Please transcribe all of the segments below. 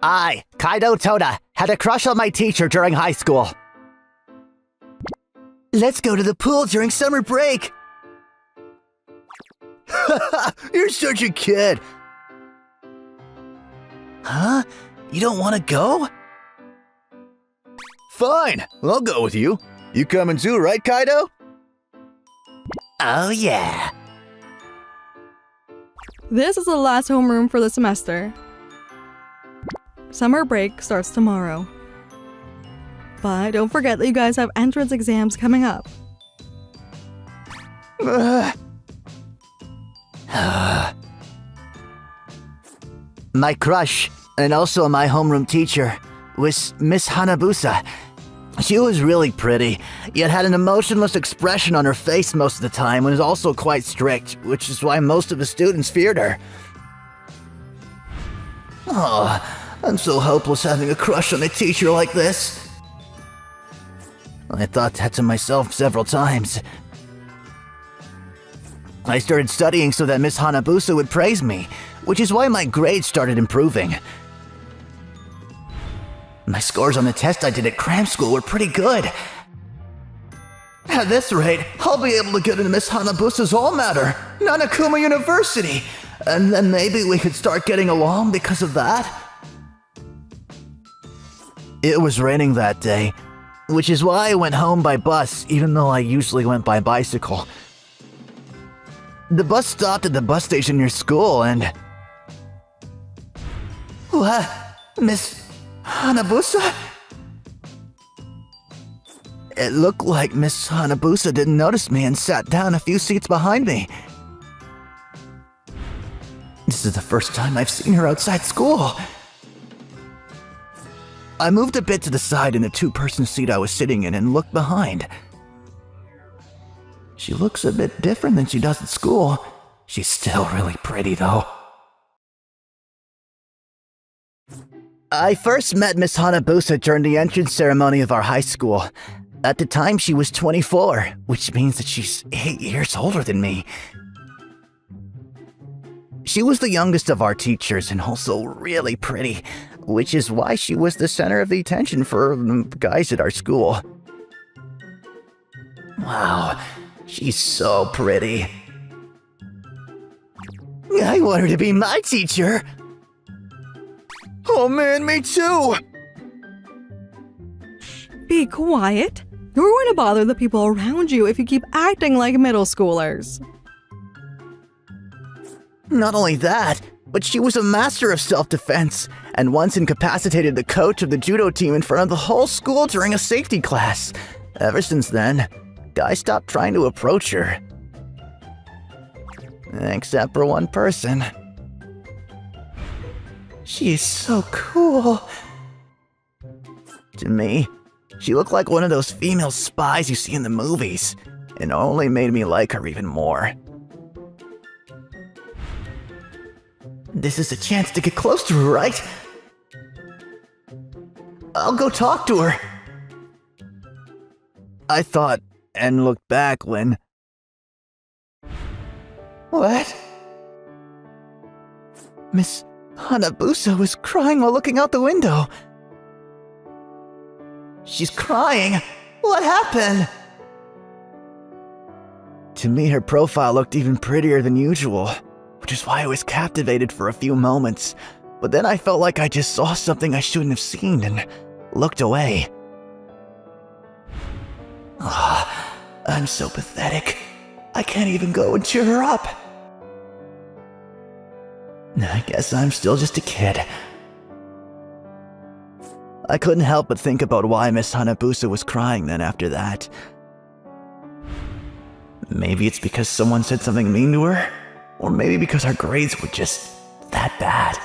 I, Kaido Toda, had a crush on my teacher during high school. Let's go to the pool during summer break. You're such a kid. Huh? You don't want to go? Fine, I'll go with you. You coming too, right, Kaido? Oh, yeah. This is the last homeroom for the semester. Summer break starts tomorrow. But don't forget that you guys have entrance exams coming up. My crush, and also my homeroom teacher, was Miss Hanabusa. She was really pretty, yet had an emotionless expression on her face most of the time and was also quite strict, which is why most of the students feared her. Oh, I'm so hopeless having a crush on a teacher like this. I thought that to myself several times. I started studying so that Miss Hanabusa would praise me, which is why my grades started improving. My scores on the test I did at cram school were pretty good. At this rate, I'll be able to get into Miss Hanabusa's all matter, Nanakuma University, and then maybe we could start getting along because of that. It was raining that day, which is why I went home by bus, even though I usually went by bicycle. The bus stopped at the bus station near school and... What? Miss Hanabusa? It looked like Miss Hanabusa didn't notice me and sat down a few seats behind me. This is the first time I've seen her outside school. I moved a bit to the side in the two-person seat I was sitting in and looked behind. She looks a bit different than she does at school. She's still really pretty, though. I first met Miss Hanabusa during the entrance ceremony of our high school. At the time, she was 24, which means that she's 8 years older than me. She was the youngest of our teachers and also really pretty, which is why she was the center of the attention for guys at our school. Wow, she's so pretty. I want her to be my teacher. Oh man, me too! Be quiet. You're going to bother the people around you if you keep acting like middle schoolers. Not only that, but she was a master of self-defense, and once incapacitated the coach of the judo team in front of the whole school during a safety class. Ever since then, guys stopped trying to approach her. Except for one person. She's so cool. To me, she looked like one of those female spies you see in the movies, and only made me like her even more. This is a chance to get close to her, right? I'll go talk to her. I thought, and looked back when... What? Miss Hanabusa was crying while looking out the window. She's crying? What happened? To me, her profile looked even prettier than usual, which is why I was captivated for a few moments. But then I felt like I just saw something I shouldn't have seen and looked away. Ah, I'm so pathetic. I can't even go and cheer her up. I guess I'm still just a kid. I couldn't help but think about why Miss Hanabusa was crying then after that. Maybe it's because someone said something mean to her, or maybe because her grades were just that bad.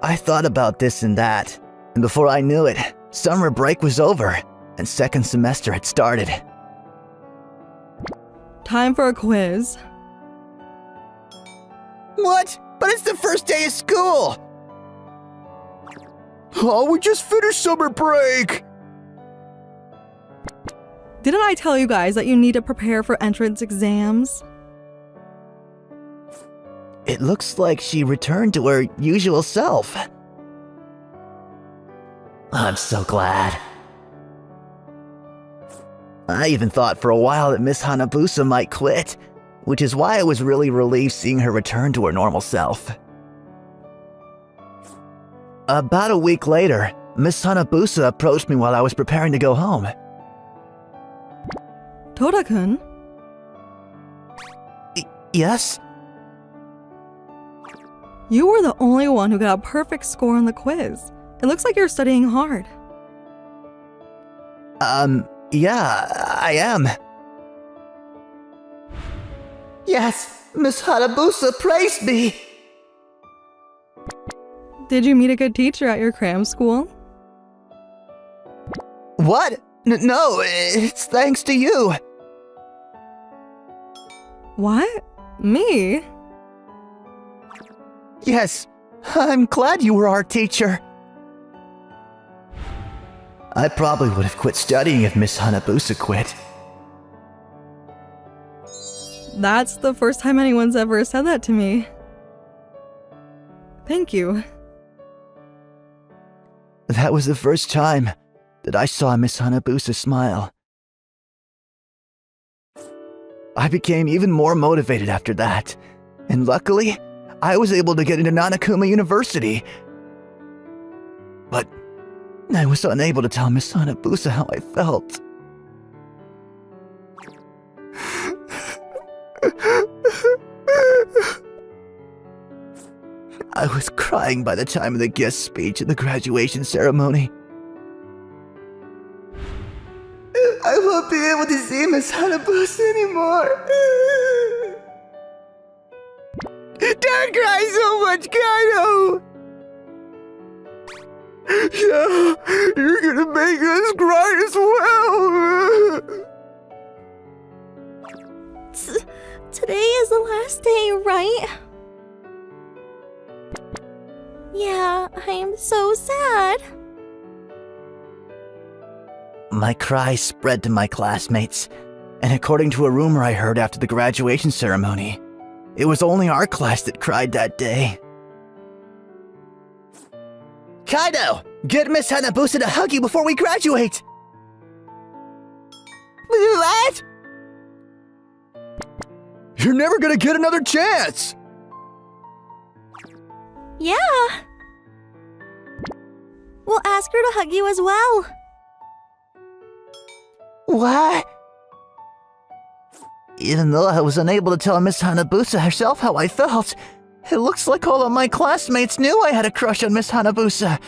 I thought about this and that, and before I knew it, summer break was over, and second semester had started. Time for a quiz. What? But it's the first day of school! Oh, we just finished summer break! Didn't I tell you guys that you need to prepare for entrance exams? It looks like she returned to her usual self. I'm so glad. I even thought for a while that Miss Hanabusa might quit, which is why I was really relieved seeing her return to her normal self. About a week later, Miss Hanabusa approached me while I was preparing to go home. Toda-kun? Yes? You were the only one who got a perfect score on the quiz. It looks like you're studying hard. Yeah, I am. Yes, Miss Hanabusa praised me! Did you meet a good teacher at your cram school? What? No, it's thanks to you. What? Me? Yes, I'm glad you were our teacher. I probably would have quit studying if Miss Hanabusa quit. That's the first time anyone's ever said that to me. Thank you. That was the first time that I saw Miss Hanabusa smile. I became even more motivated after that, and luckily, I was able to get into Nanakuma University. But I was unable to tell Miss Hanabusa how I felt. I was crying by the time of the guest speech at the graduation ceremony. I won't be able to see Miss Hanabusa anymore. Don't cry so much, Kaido! Yeah, you're gonna make us cry as well! Today is the last day, right? Yeah, I am so sad. My cry spread to my classmates, and according to a rumor I heard after the graduation ceremony, it was only our class that cried that day. Kaido! Get Miss Hanabusa to hug you before we graduate! What? You're never gonna get another chance! Yeah. We'll ask her to hug you as well. What? Even though I was unable to tell Miss Hanabusa herself how I felt, it looks like all of my classmates knew I had a crush on Miss Hanabusa.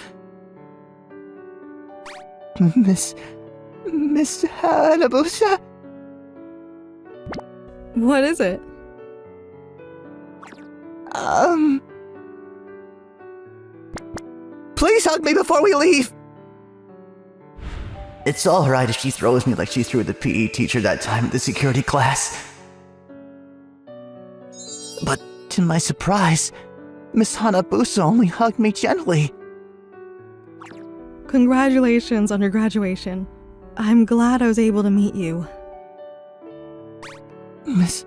Miss Hanabusa? What is it? Please hug me before we leave! It's alright if she throws me like she threw the PE teacher that time at the security class. But to my surprise, Miss Hanabusa only hugged me gently. Congratulations on your graduation. I'm glad I was able to meet you. Miss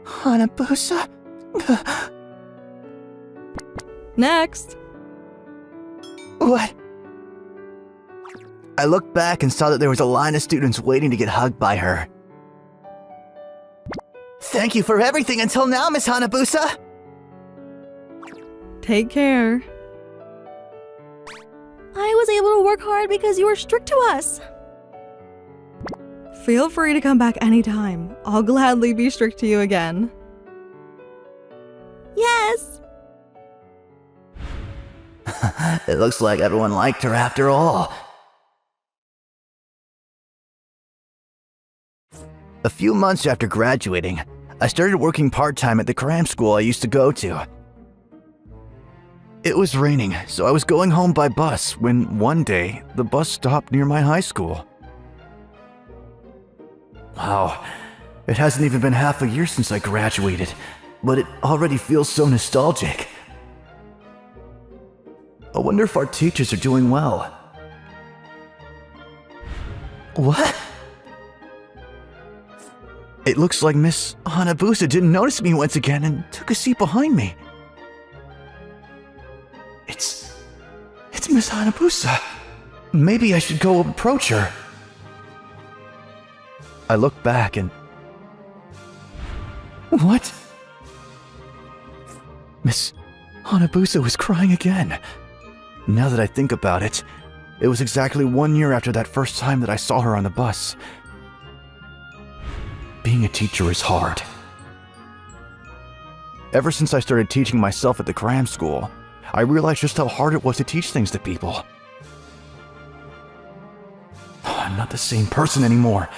Hanabusa? Next! What? I looked back and saw that there was a line of students waiting to get hugged by her. Thank you for everything until now, Miss Hanabusa! Take care. I was able to work hard because you were strict to us. Feel free to come back anytime. I'll gladly be strict to you again. Yes. It looks like everyone liked her after all. A few months after graduating, I started working part-time at the cram school I used to go to. It was raining, so I was going home by bus when one day the bus stopped near my high school. Wow, it hasn't even been half a year since I graduated, but it already feels so nostalgic. I wonder if our teachers are doing well. What? It looks like Miss Hanabusa didn't notice me once again and took a seat behind me. It's Miss Hanabusa. Maybe I should go approach her. I looked back and... What? Miss Hanabusa was crying again. Now that I think about it, it was exactly 1 year after that first time that I saw her on the bus. Being a teacher is hard. Ever since I started teaching myself at the cram school, I realized just how hard it was to teach things to people. I'm not the same person anymore.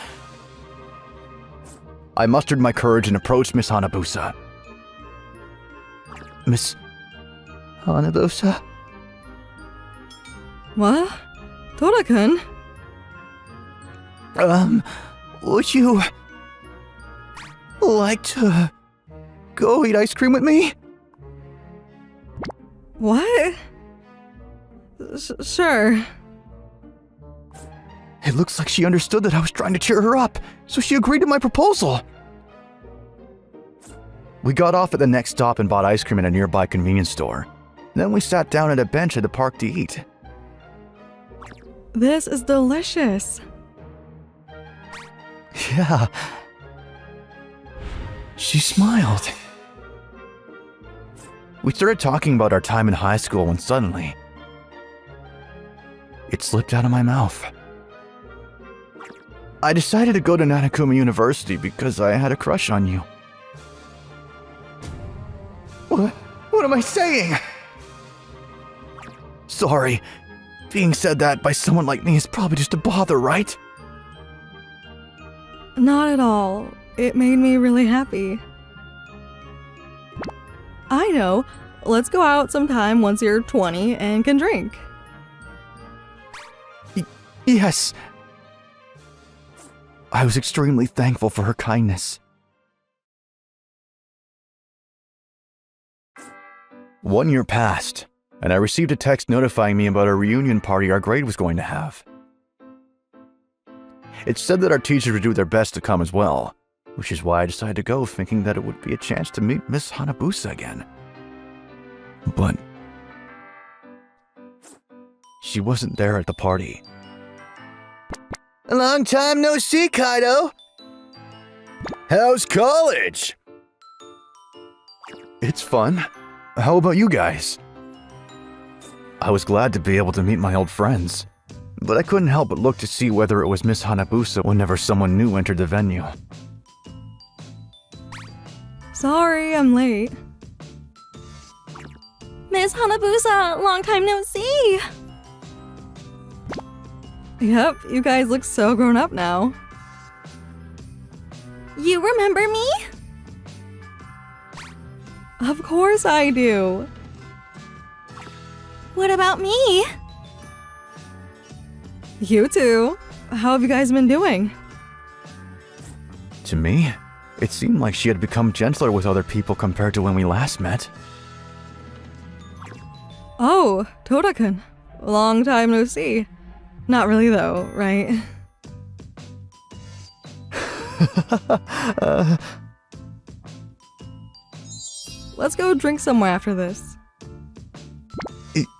I mustered my courage and approached Miss Hanabusa. Miss Hanabusa? What? Tora-kun? Would you like to go eat ice cream with me? What? Sure. It looks like she understood that I was trying to cheer her up, so she agreed to my proposal. We got off at the next stop and bought ice cream at a nearby convenience store. Then we sat down at a bench at the park to eat. This is delicious. Yeah. She smiled. We started talking about our time in high school when suddenly, it slipped out of my mouth. I decided to go to Nanakuma University because I had a crush on you. What am I saying? Sorry. Being said that by someone like me is probably just a bother, right? Not at all. It made me really happy. I know. Let's go out sometime once you're 20 and can drink. Yes. I was extremely thankful for her kindness. 1 year passed, and I received a text notifying me about a reunion party our grade was going to have. It said that our teachers would do their best to come as well, which is why I decided to go, thinking that it would be a chance to meet Miss Hanabusa again. But she wasn't there at the party. Long time no see, Kaido. How's college? It's fun. How about you guys? I was glad to be able to meet my old friends, but I couldn't help but look to see whether it was Miss Hanabusa whenever someone new entered the venue. Sorry, I'm late. Miss Hanabusa, long time no see. Yep, you guys look so grown up now. You remember me? Of course I do. What about me? You too. How have you guys been doing? To me, it seemed like she had become gentler with other people compared to when we last met. Oh, Tora-kun. Long time no see. Not really though, right? Let's go drink somewhere after this.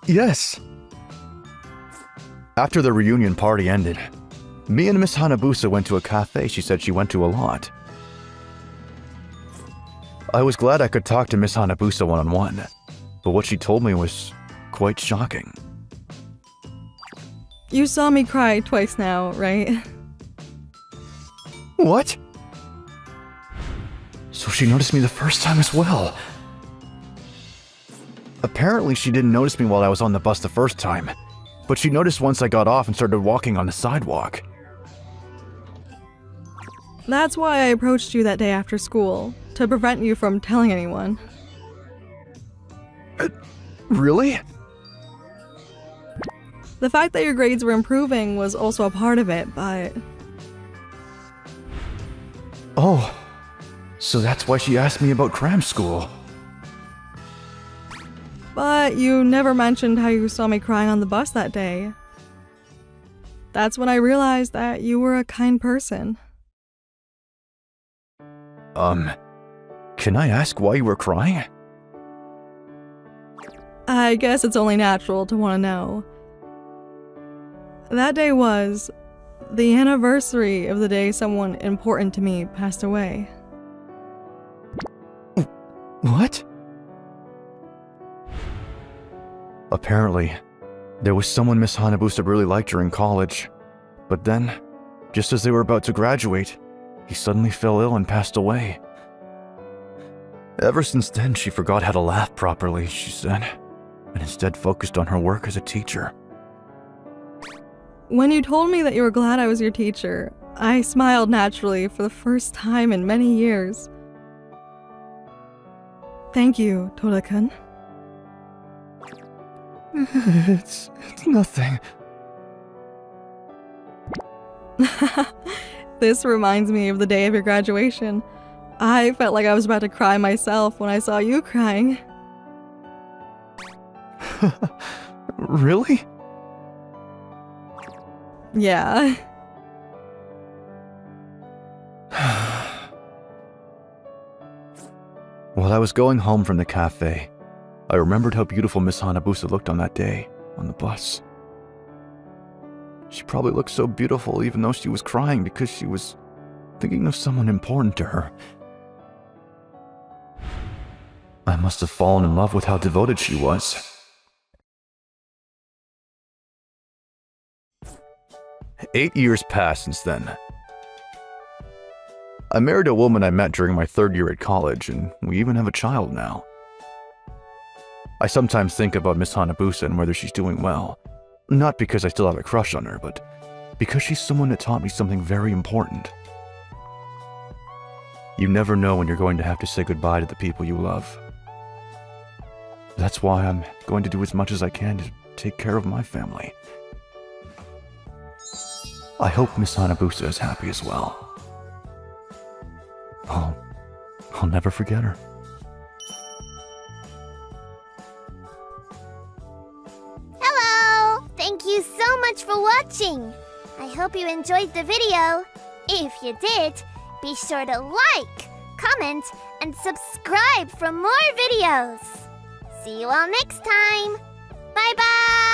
Yes. After the reunion party ended, me and Miss Hanabusa went to a cafe she said she went to a lot. I was glad I could talk to Miss Hanabusa one-on-one, but what she told me was quite shocking. You saw me cry twice now, right? What? So she noticed me the first time as well. Apparently she didn't notice me while I was on the bus the first time, but she noticed once I got off and started walking on the sidewalk. That's why I approached you that day after school, to prevent you from telling anyone. Really? The fact that your grades were improving was also a part of it, but... Oh, so that's why she asked me about cram school. But you never mentioned how you saw me crying on the bus that day. That's when I realized that you were a kind person. Can I ask why you were crying? I guess it's only natural to want to know. That day was the anniversary of the day someone important to me passed away. What? Apparently, there was someone Miss Hanabusa really liked during college. But then, just as they were about to graduate, he suddenly fell ill and passed away. Ever since then, she forgot how to laugh properly, she said, and instead focused on her work as a teacher. When you told me that you were glad I was your teacher, I smiled naturally for the first time in many years. Thank you, Toda-kun. It's nothing. This reminds me of the day of your graduation. I felt like I was about to cry myself when I saw you crying. Really? Yeah. While I was going home from the cafe, I remembered how beautiful Miss Hanabusa looked on that day, on the bus. She probably looked so beautiful even though she was crying because she was thinking of someone important to her. I must have fallen in love with how devoted she was. Eight years passed since then. I married a woman I met during my third year at college, and we even have a child now. I sometimes think about Miss Hanabusa and whether she's doing well. Not because I still have a crush on her, but because she's someone that taught me something very important. You never know when you're going to have to say goodbye to the people you love. That's why I'm going to do as much as I can to take care of my family. I hope Miss Hanabusa is happy as well. I'll never forget her. Hello! Thank you so much for watching. I hope you enjoyed the video. If you did, be sure to like, comment, and subscribe for more videos. See you all next time. Bye-bye!